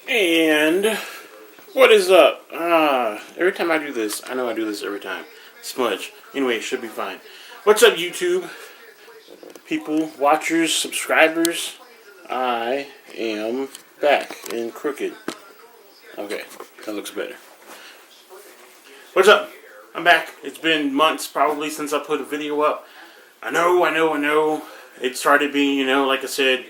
And what is up? Every time I do this, I know I do this every time. Smudge. Anyway, it should be fine. What's up, YouTube? People, watchers, subscribers. I am back and crooked. Okay, that looks better. What's up? I'm back. It's been months probably since I put a video up. I know. It started being, like I said,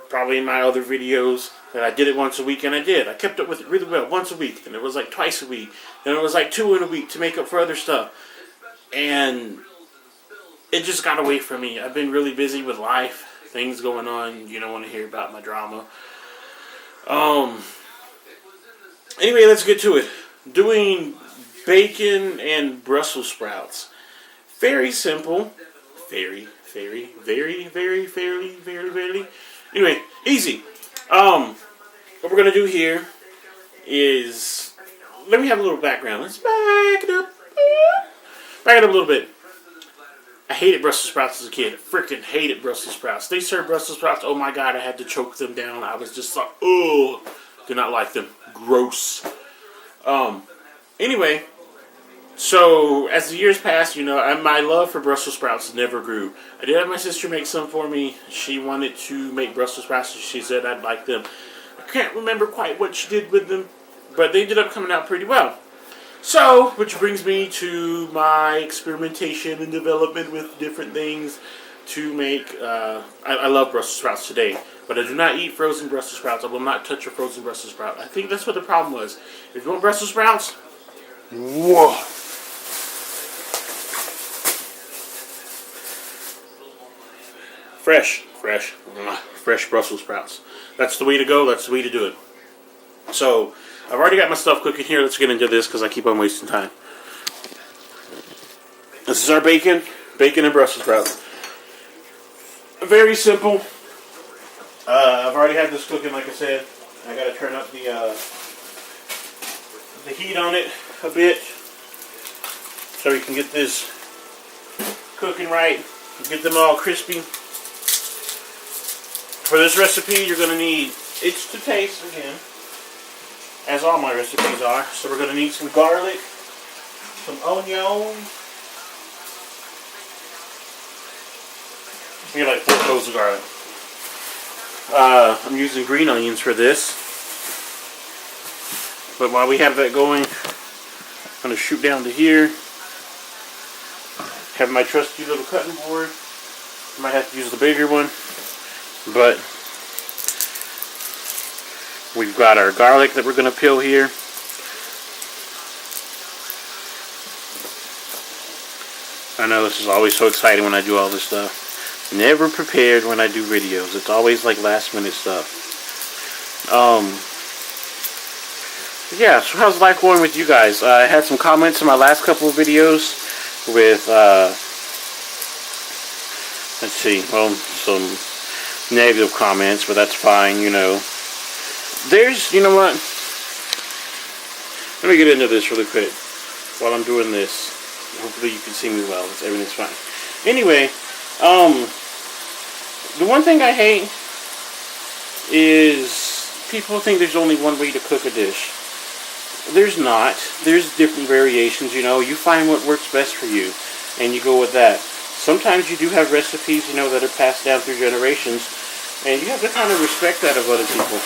probably in my other videos, that I did it once a week, and I did. I kept up with it really well, once a week, and it was like twice a week, and it was like 2 in a week to make up for other stuff. And it just got away from me. I've been really busy with life, things going on. You don't want to hear about my drama. Anyway, let's get to it. Doing bacon and Brussels sprouts. Very simple. Very. Anyway, easy. What we're going to do here is, let me have a little background. Let's back it up. Back it up a little bit. I hated Brussels sprouts as a kid. Freaking hated Brussels sprouts. They served Brussels sprouts. Oh my God, I had to choke them down. I was just like, ugh. Did not like them. Gross. Anyway, so as the years passed, my love for Brussels sprouts never grew. I did have my sister make some for me. She wanted to make Brussels sprouts. She said I'd like them. I can't remember quite what she did with them, but they ended up coming out pretty well. So, which brings me to my experimentation and development with different things to make. I love Brussels sprouts today, but I do not eat frozen Brussels sprouts. I will not touch a frozen Brussels sprout. I think that's what the problem was. If you want Brussels sprouts, whoa. Fresh Brussels sprouts. That's the way to go. That's the way to do it. So, I've already got my stuff cooking here. Let's get into this because I keep on wasting time. This is our bacon and Brussels sprouts. Very simple. I've already had this cooking, like I said. I got to turn up the heat on it a bit so we can get this cooking right. Get them all crispy. For this recipe, you're going to need, it's to taste again, as all my recipes are. So we're going to need some garlic, some onion. I get like 4 cloves of garlic. I'm using green onions for this. But while we have that going, I'm going to shoot down to here. Have my trusty little cutting board. Might have to use the bigger one. But we've got our garlic that we're going to peel here. I know this is always so exciting when I do all this stuff. Never prepared when I do videos. It's always like last minute stuff. Yeah, so how's life going with you guys? I had some comments in my last couple of videos with, let's see, well, some negative comments, but that's fine, There's, you know what? Let me get into this really quick while I'm doing this. Hopefully you can see me well. Everything's fine. Anyway, the one thing I hate is people think there's only one way to cook a dish. There's not. There's different variations, You find what works best for you, and you go with that. Sometimes you do have recipes, that are passed down through generations, and you have to kind of respect that of other people.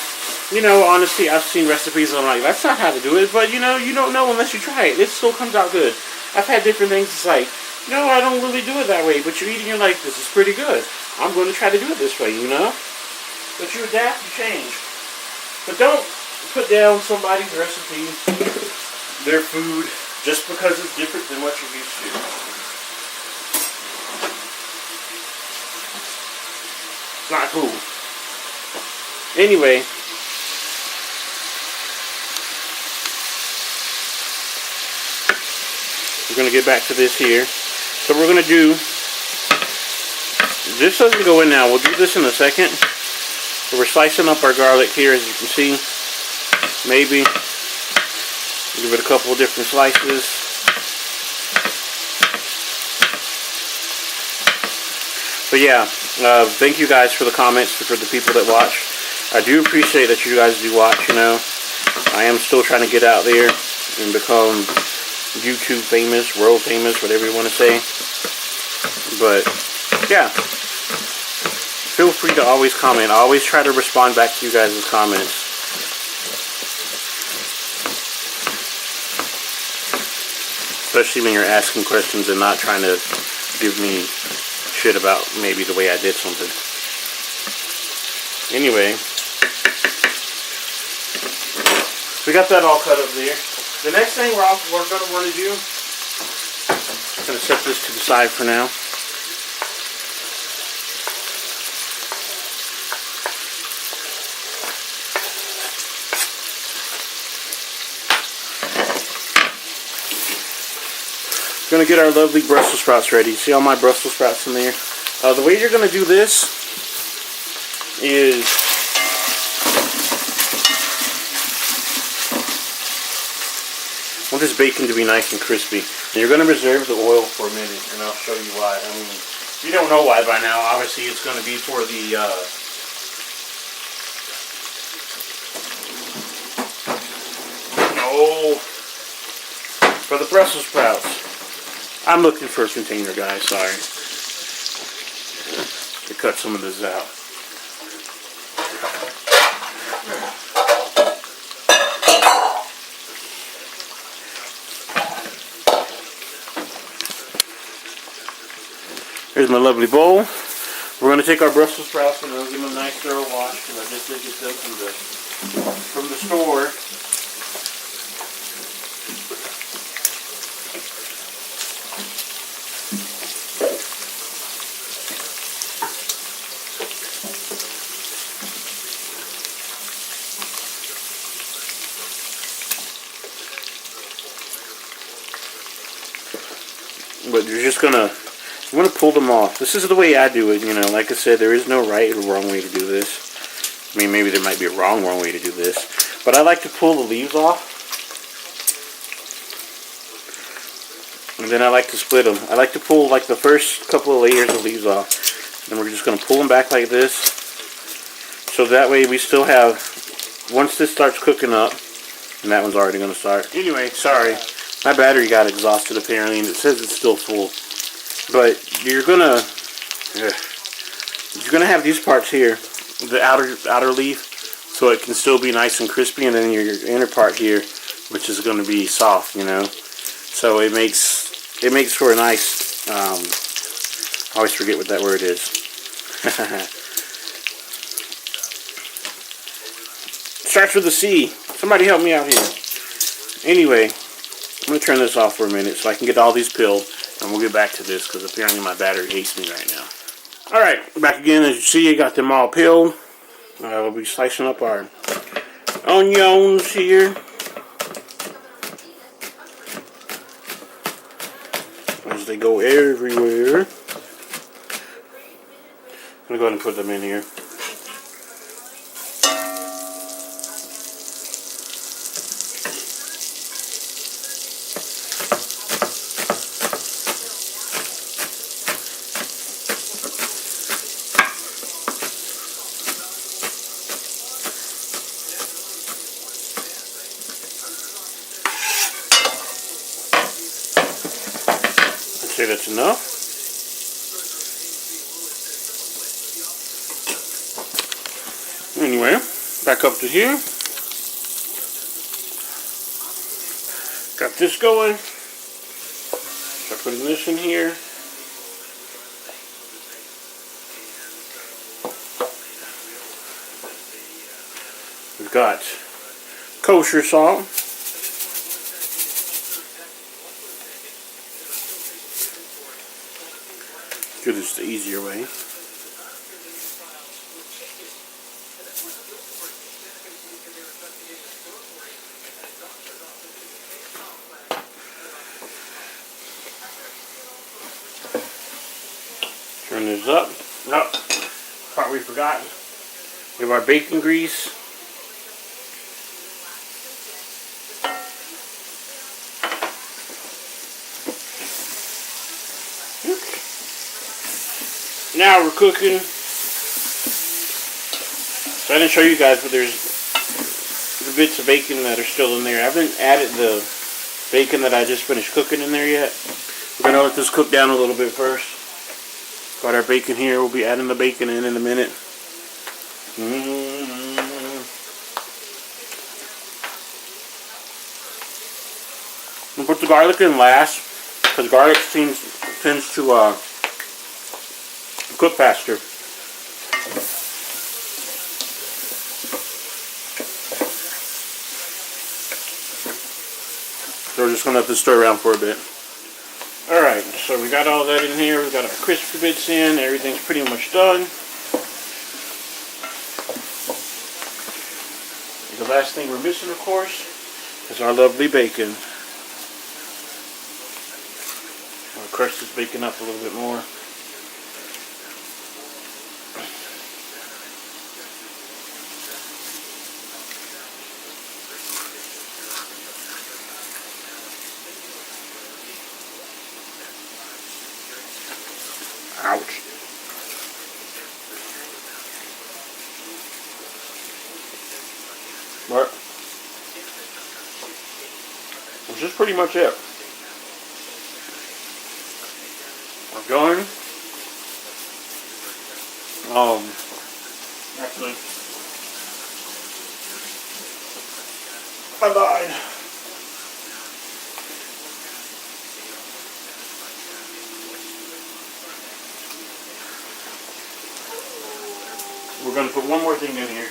Honestly, I've seen recipes and I'm like, that's not how to do it, but you don't know unless you try it. It still comes out good. I've had different things, it's like, no, I don't really do it that way, but you're eating, you're like, this is pretty good. I'm going to try to do it this way, But you adapt, you change. But don't put down somebody's recipe, their food, just because it's different than what you're used to. It's not cool. Anyway, we're going to get back to this here. So we're going to do, this doesn't go in now. We'll do this in a second. So we're slicing up our garlic here, as you can see. Maybe. Give it a couple of different slices. But yeah, thank you guys for the comments, for the people that watch. I do appreciate that you guys do watch, you know. I am still trying to get out there and become YouTube famous, world famous, whatever you want to say. But, yeah. Feel free to always comment. I always try to respond back to you guys' comments. Especially when you're asking questions and not trying to give me shit about maybe the way I did something. Anyway, we got that all cut up there. The next thing we're going to want to do, I'm going to set this to the side for now. We're going to get our lovely Brussels sprouts ready. See all my Brussels sprouts in there? The way you're going to do this is I want this bacon to be nice and crispy. And you're going to reserve the oil for a minute, and I'll show you why. I mean, if you don't know why by now, obviously it's going to be for the for the Brussels sprouts. I'm looking for a container, guys. Sorry. To cut some of this out. Here's my lovely bowl. We're going to take our Brussels sprouts and give them a nice thorough wash. And I just did get them from the store. But you're just gonna pull them off. This is the way I do it, you know. Like I said, there is no right or wrong way to do this. I mean, maybe there might be a wrong way to do this. But I like to pull the leaves off. And then I like to split them. I like to pull like the first couple of layers of leaves off. And we're just gonna pull them back like this. So that way we still have, once this starts cooking up, and that one's already gonna start. Anyway, sorry. My battery got exhausted apparently, and it says it's still full. But you're gonna have these parts here, the outer leaf, so it can still be nice and crispy, and then your inner part here, which is gonna be soft, you know. So it makes for a nice. I always forget what that word is. Starts with a C. Somebody help me out here. Anyway. I'm going to turn this off for a minute so I can get all these peeled, and we'll get back to this because apparently my battery hates me right now. Alright, back again. As you see, I got them all peeled. We'll be slicing up our onions here. As they go everywhere. I'm going to go ahead and put them in here. Say that's enough. Anyway, back up to here. Got this going. Start putting this in here. We've got kosher salt. Do this the easier way. Turn this up. Oh, part we forgot. We have our bacon grease. Now we're cooking. So I didn't show you guys, but there's the bits of bacon that are still in there. I haven't added the bacon that I just finished cooking in there yet. We're going to let this cook down a little bit first. Got our bacon here. We'll be adding the bacon in a minute. We'll put the garlic in last, because garlic tends to cook faster. So we're just going to have to stir around for a bit. Alright, so we got all that in here. We got our crispy bits in. Everything's pretty much done. The last thing we're missing, of course, is our lovely bacon. I'll crush this bacon up a little bit more. Ouch. But this is pretty much it. We're going. Actually, I lied. We're going to put one more thing in here.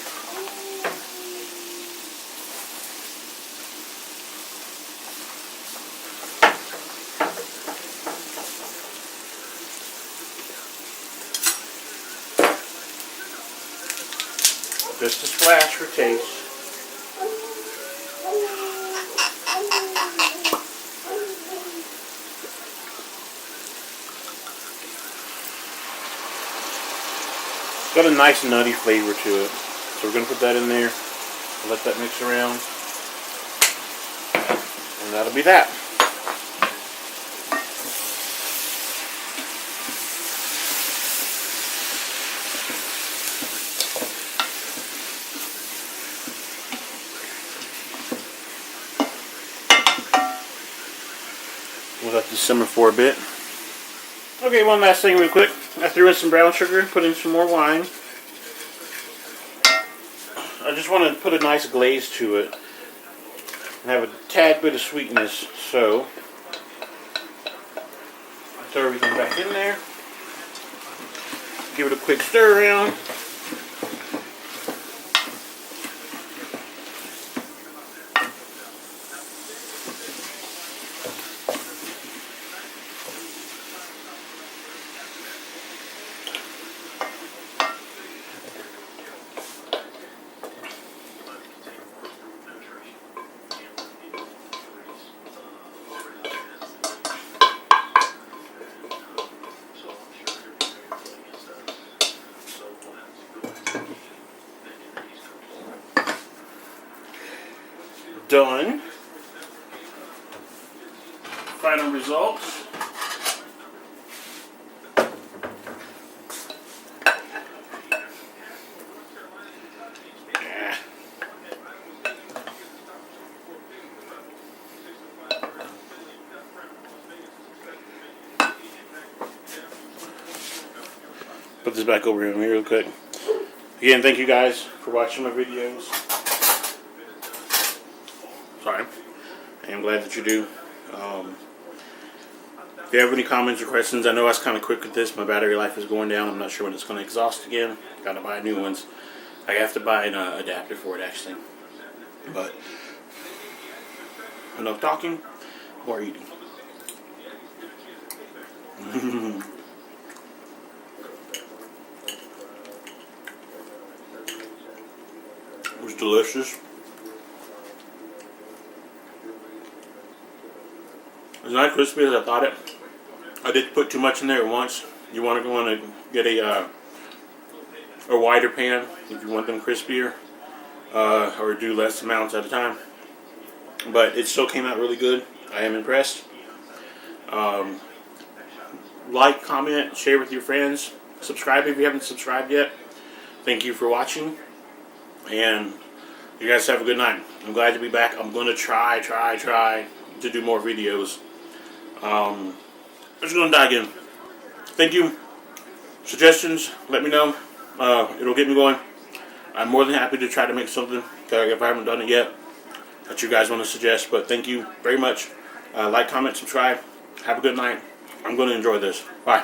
Just a splash for taste. It's got a nice nutty flavor to it. So we're going to put that in there. Let that mix around. And that'll be that. We'll let this simmer for a bit. Okay, one last thing real quick. I threw in some brown sugar, put in some more wine. I just want to put a nice glaze to it and have a tad bit of sweetness. So, I throw everything back in there. Give it a quick stir around. Done. Final results. Yeah. Put this back over here real quick. Again, thank you guys for watching my videos. Sorry. I am glad that you do. If you have any comments or questions, I know I was kind of quick with this. My battery life is going down. I'm not sure when it's going to exhaust again. Got to buy new ones. I have to buy an adapter for it, actually. But enough talking, more eating. It was delicious. It's not crispy as I thought it. I did put too much in there at once. You want to get a wider pan if you want them crispier, or do less amounts at a time. But it still came out really good. I am impressed. Like, comment, share with your friends. Subscribe if you haven't subscribed yet. Thank you for watching. And you guys have a good night. I'm glad to be back. I'm going to try to do more videos. I'm just going to die again. Thank you. Suggestions, let me know. It'll get me going. I'm more than happy to try to make something if I haven't done it yet that you guys want to suggest. But thank you very much. Like, comment, subscribe. Have a good night. I'm going to enjoy this. Bye.